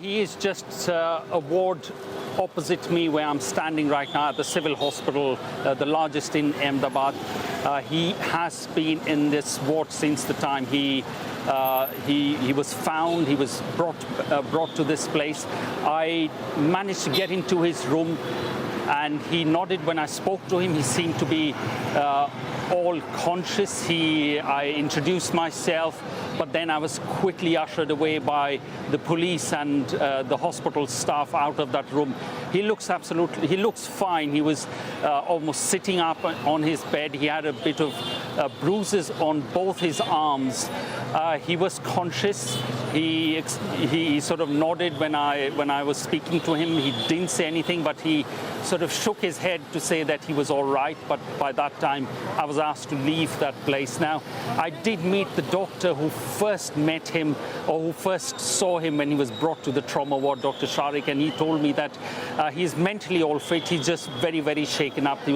He is just a ward opposite me where I'm standing right now at the civil hospital, the largest in Ahmedabad. He has been in this ward since the time he was found. He was brought to this place. I managed to get into his room, and he nodded when I spoke to him. He seemed to be all conscious. I introduced myself, but then I was quickly ushered away by the police and the hospital staff out of that room. He looks fine. He was almost sitting up on his bed. He had a bit of bruises on both his arms. He was conscious. He sort of nodded when I was speaking to him. He didn't say anything, but he sort of shook his head to say that he was all right. But by that time, I was asked to leave that place. Now, I did meet the doctor who first met him, or who first saw him when he was brought to the trauma ward, Dr. Sharik, and he told me that he's mentally all fit. He's just very, very shaken up. He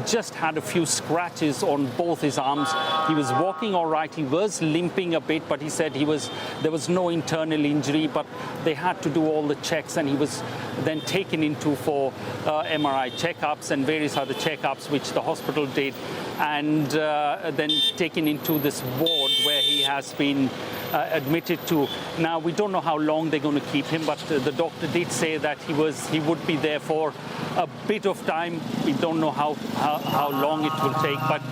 just had a few scratches on both his arms. He was walking all right. He was limping a bit, but he said there was no internal injury, but they had to do all the checks, and he was then taken into for MRI checkups and various other checkups which the hospital did, and then taken into this ward where he has been admitted to. Now, we don't know how long they're going to keep him, but the doctor did say that he would be there for a bit of time. We don't know how long it will take, but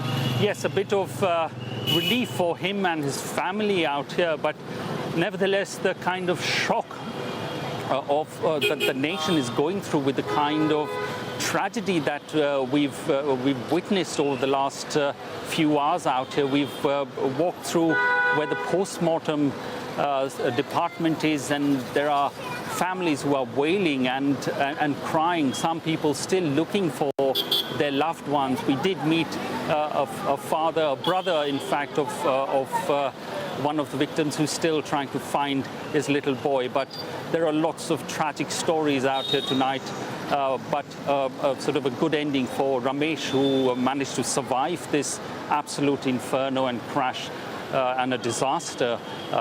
yes, a bit of relief for him and his family out here, but nevertheless, the kind of shock that the nation is going through with the kind of tragedy that we've witnessed over the last few hours out here. We've walked through where the post-mortem department is, and there are families who are wailing and crying. Some people still looking for their loved ones. We did meet a brother, in fact, of one of the victims who's still trying to find his little boy. But there are lots of tragic stories out here tonight. But sort of a good ending for Ramesh, who managed to survive this absolute inferno and crash and a disaster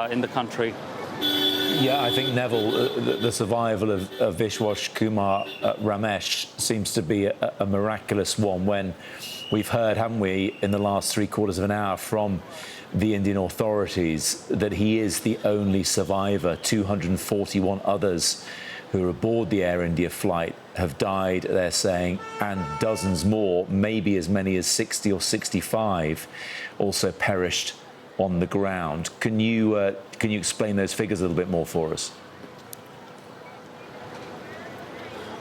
in the country. Yeah, I think, Neville, the survival of Vishwash Kumar Ramesh seems to be a miraculous one, when we've heard, haven't we, in the last 3/4 of an hour from the Indian authorities that he is the only survivor. 241 others who are aboard the Air India flight have died, they're saying, and dozens more, maybe as many as 60 or 65, also perished on the ground. Can you explain those figures a little bit more for us?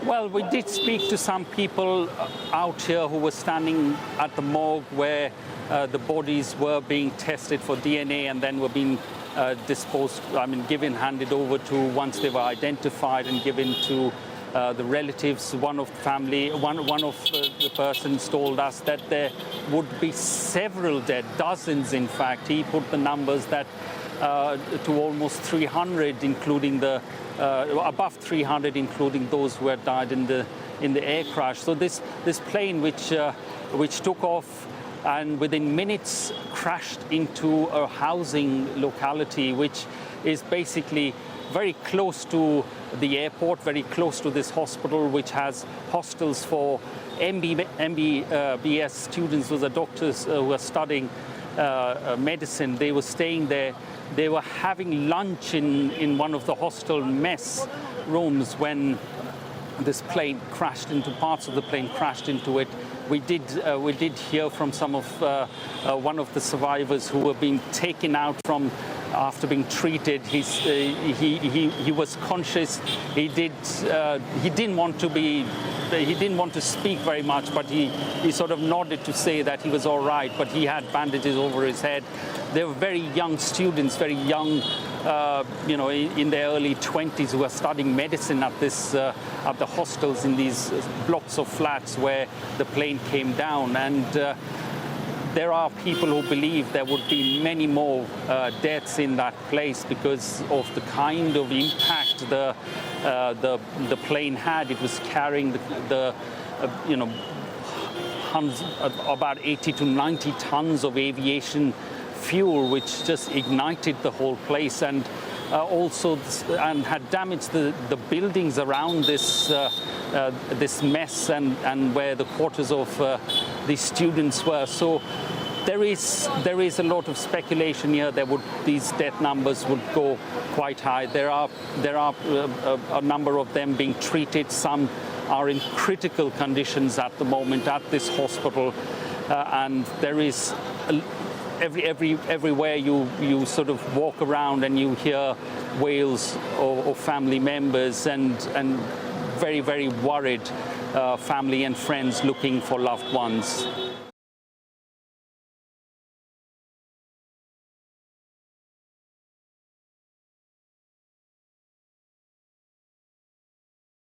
Well, we did speak to some people out here who were standing at the morgue where the bodies were being tested for DNA and then were being handed over to, once they were identified, and given to the relatives. One of the persons told us that there would be several dead, dozens in fact. He put the numbers that to almost 300, including above 300, including those who had died in the air crash. So this plane which took off and within minutes crashed into a housing locality, which is basically very close to the airport, very close to this hospital, which has hostels for MBBS students. Those are doctors who are studying medicine. They were staying there. They were having lunch in one of the hostel mess rooms when this plane crashed into, parts of the plane crashed into it. We did hear from some of one of the survivors who were being taken out from after being treated. He was conscious. He didn't want to speak very much, but he sort of nodded to say that he was all right, but he had bandages over his head. They were very young students, very young, in their early 20s, who were studying medicine at the hostels in these blocks of flats where the plane came down. And there are people who believe there would be many more deaths in that place because of the kind of impact the plane had. It was carrying about 80 to 90 tons of aviation fuel, which just ignited the whole place. And also and had damaged the buildings around this this mess and where the quarters of the students were. So there is a lot of speculation here. These death numbers would go quite high. There are a number of them being treated. Some are in critical conditions at the moment at this hospital, and there is everywhere you sort of walk around and you hear wails of family members and very, very worried family and friends looking for loved ones.